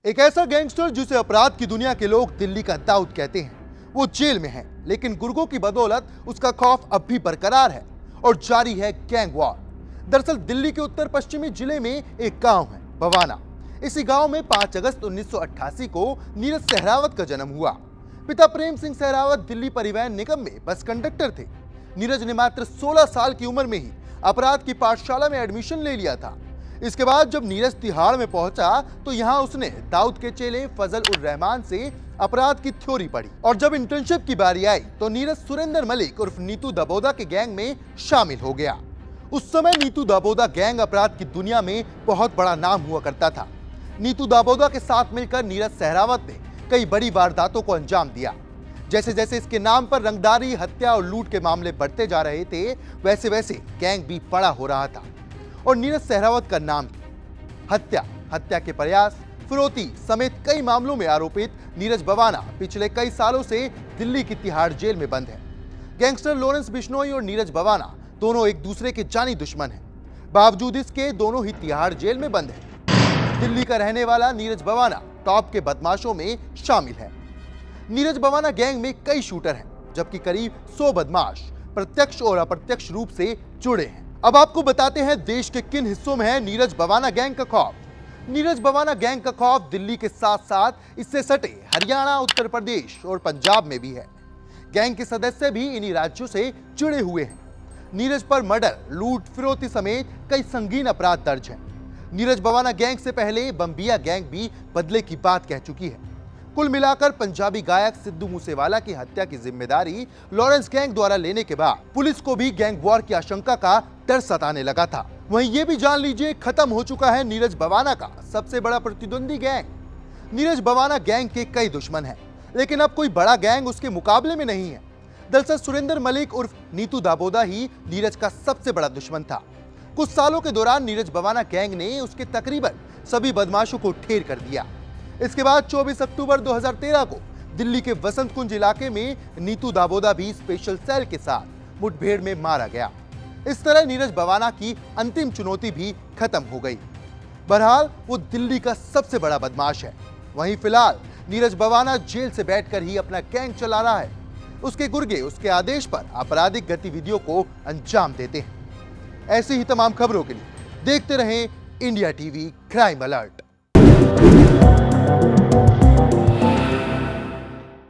एक ऐसा गैंगस्टर जिसे अपराध की दुनिया के लोग दिल्ली का दाऊद कहते हैं, वो जेल में है, लेकिन गुर्गों की बदौलत उसका खौफ अब भी बरकरार है और जारी है गैंग वॉर। दरअसल दिल्ली के उत्तर पश्चिमी जिले में एक गांव है बवाना। इसी गांव में 5 अगस्त 1988 को नीरज सहरावत का जन्म हुआ। पिता प्रेम सिंह सहरावत दिल्ली परिवहन निगम में बस कंडक्टर थे। नीरज ने मात्र 16 साल की उम्र में ही अपराध की पाठशाला में एडमिशन ले लिया था। इसके बाद जब नीरज तिहाड़ में पहुंचा तो यहां उसने दाऊद के चेले फजल उर रहमान से अपराध की थ्योरी पढ़ी और जब इंटर्नशिप की बारी आई तो नीरज सुरेंद्र मलिक उर्फ नीतू दाबोदा के गैंग में शामिल हो गया। उस समय नीतू दाबोदा गैंग अपराध की दुनिया में बहुत बड़ा नाम हुआ करता था। नीतू दाबोदा के साथ मिलकर नीरज सहरावत ने कई बड़ी वारदातों को अंजाम दिया। जैसे जैसे इसके नाम पर रंगदारी, हत्या और लूट के मामले बढ़ते जा रहे थे, वैसे वैसे गैंग भी बड़ा हो रहा था और नीरज सहरावत का नाम हत्या, हत्या के प्रयास, फिरौती समेत कई मामलों में आरोपित नीरज बवाना पिछले कई सालों से दिल्ली की तिहाड़ जेल में बंद है। गैंगस्टर लॉरेंस बिश्नोई और नीरज बवाना दोनों एक दूसरे के जानी दुश्मन हैं। बावजूद इसके दोनों ही तिहाड़ जेल में बंद हैं। दिल्ली का रहने वाला नीरज बवाना टॉप के बदमाशों में शामिल है। नीरज बवाना गैंग में कई शूटर हैं, जबकि करीब 100 बदमाश प्रत्यक्ष और अप्रत्यक्ष रूप से जुड़े हैं। अब आपको बताते हैं देश के किन हिस्सों में है नीरज बवाना गैंग का खौफ। नीरज बवाना गैंग का खौफ दिल्ली के साथ साथ इससे सटे हरियाणा, उत्तर प्रदेश और पंजाब में भी है। गैंग के सदस्य भी इन्हीं राज्यों से जुड़े हुए हैं। नीरज पर मर्डर, लूट, फिरौती समेत कई संगीन अपराध दर्ज हैं। नीरज बवाना गैंग से पहले बम्बिया गैंग भी बदले की बात कह चुकी है। कुल मिलाकर पंजाबी गायक सिद्धू मूसेवाला की हत्या की जिम्मेदारी लॉरेंस गैंग द्वारा लेने के बाद पुलिस को भी गैंग वॉर की आशंका का डर सताने लगा था। वहीं ये भी जान लीजिए, खत्म हो चुका है नीरज बवाना का सबसे बड़ा प्रतिद्वंदी गैंग। नीरज बवाना गैंग के कई दुश्मन हैं, लेकिन अब कोई बड़ा गैंग उसके मुकाबले में नहीं है। दरअसल सुरेंद्र मलिक उर्फ नीतू दाबोदा ही नीरज का सबसे बड़ा दुश्मन था। कुछ सालों के दौरान नीरज बवाना गैंग ने उसके तकरीबन सभी बदमाशों को ढेर कर दिया। इसके बाद 24 अक्टूबर 2013 को दिल्ली के वसंत कुंज इलाके में नीतू दाबोदा भी स्पेशल सेल के साथ मुठभेड़ में मारा गया। इस तरह नीरज बवाना की अंतिम चुनौती भी खत्म हो गई। बहरहाल वो दिल्ली का सबसे बड़ा बदमाश है। वहीं फिलहाल नीरज बवाना जेल से बैठकर ही अपना गैंग चला रहा है। उसके गुर्गे उसके आदेश पर आपराधिक गतिविधियों को अंजाम देते हैं। ऐसी ही तमाम खबरों के लिए देखते रहें इंडिया टीवी क्राइम अलर्ट।